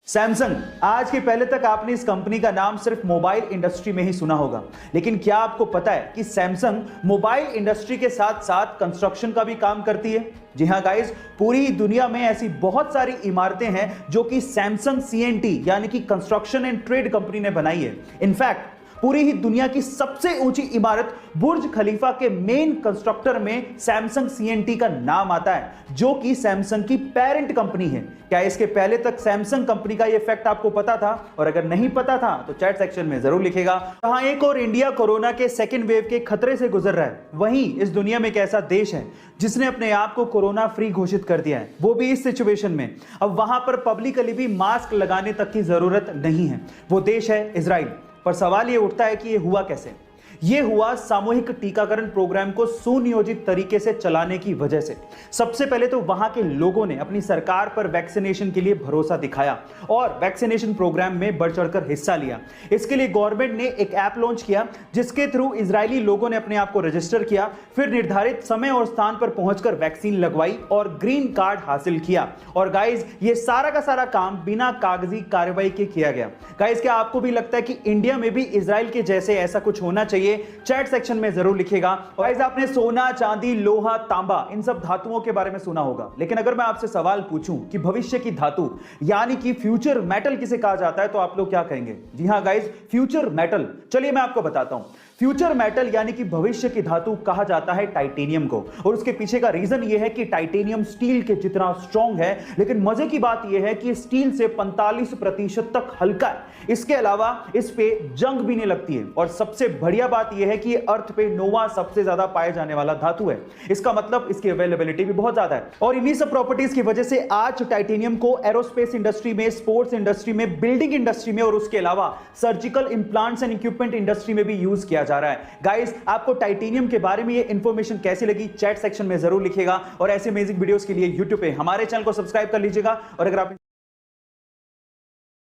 Samsung, आज के पहले तक आपने इस कंपनी का नाम सिर्फ मोबाइल इंडस्ट्री में ही सुना होगा, लेकिन क्या आपको पता है कि सैमसंग मोबाइल इंडस्ट्री के साथ साथ कंस्ट्रक्शन का भी काम करती है। जी हां गाइस, पूरी दुनिया में ऐसी बहुत सारी इमारतें हैं जो कि सैमसंग सीएनटी यानी कि कंस्ट्रक्शन एंड ट्रेड कंपनी ने बनाई है। इनफैक्ट पूरी ही दुनिया की सबसे ऊंची इमारत बुर्ज खलीफा के मेन कंस्ट्रक्टर में सैमसंग सीएनटी का नाम आता है, जो कि सैमसंग की पेरेंट कंपनी है। क्या इसके पहले तक सैमसंग कंपनी का ये फैक्ट आपको पता था? और अगर नहीं पता था तो चैट सेक्शन में जरूर लिखेगा। जहां एक और इंडिया कोरोना के सेकेंड वेव के खतरे से गुजर रहा है, वहीं इस दुनिया में एक ऐसा देश है जिसने अपने आप को कोरोना फ्री घोषित कर दिया है, वो भी इस सिचुएशन में। अब वहां पर पब्लिकली भी मास्क लगाने तक की जरूरत नहीं है। वो देश है इजराइल। पर सवाल यह उठता है कि यह हुआ कैसे? यह हुआ सामूहिक टीकाकरण प्रोग्राम को सुनियोजित तरीके से चलाने की वजह से। सबसे पहले तो वहां के लोगों ने अपनी सरकार पर वैक्सीनेशन के लिए भरोसा दिखाया और वैक्सीनेशन प्रोग्राम में बढ़ चढ़कर हिस्सा लिया। इसके लिए गवर्नमेंट ने एक ऐप लॉन्च किया जिसके थ्रू इजरायली लोगों ने अपने आप को रजिस्टर किया, फिर निर्धारित समय और स्थान पर पहुंचकर वैक्सीन लगवाई और ग्रीन कार्ड हासिल किया। और गाइज, ये सारा का सारा काम बिना कागजी कार्रवाई के किया गया। गाइज, क्या आपको भी लगता है कि इंडिया में भी इजराइल के जैसे ऐसा कुछ होना चाहिए? चैट सेक्शन में जरूर लिखेगा। गाइस, आपने सोना, चांदी, लोहा, तांबा, इन सब धातुओं के बारे में सुना होगा, लेकिन अगर मैं आपसे सवाल पूछूं कि भविष्य की धातु यानी कि फ्यूचर मेटल किसे कहा जाता है, तो आप लोग क्या कहेंगे? जी हां गाइस, फ्यूचर मेटल। चलिए मैं आपको बताता हूं। फ्यूचर मेटल यानी कि भविष्य की धातु कहा जाता है टाइटेनियम को, और उसके पीछे का रीजन यह है कि टाइटेनियम स्टील के जितना स्ट्रॉन्ग है, लेकिन मजे की बात यह है कि स्टील से 45% तक हल्का है। इसके अलावा इस पे जंग भी नहीं लगती है, और सबसे बढ़िया बात यह है कि अर्थ पे नोवा सबसे ज्यादा पाए जाने वाला धातु है। इसका मतलब इसकी अवेलेबिलिटी भी बहुत ज्यादा है। और इन्हीं सब प्रॉपर्टीज की वजह से आज टाइटेनियम को एरोस्पेस इंडस्ट्री में, स्पोर्ट्स इंडस्ट्री में, बिल्डिंग इंडस्ट्री में और उसके अलावा surgical implants and equipment industry में भी यूज किया जा रहा है। गाइस, आपको टाइटेनियम के बारे में ये इंफॉर्मेशन कैसी लगी? चैट सेक्शन में जरूर लिखिएगा। और ऐसे अमेजिंग वीडियोस के लिए यूट्यूब पे हमारे चैनल को सब्सक्राइब कर लीजिएगा। और अगर आप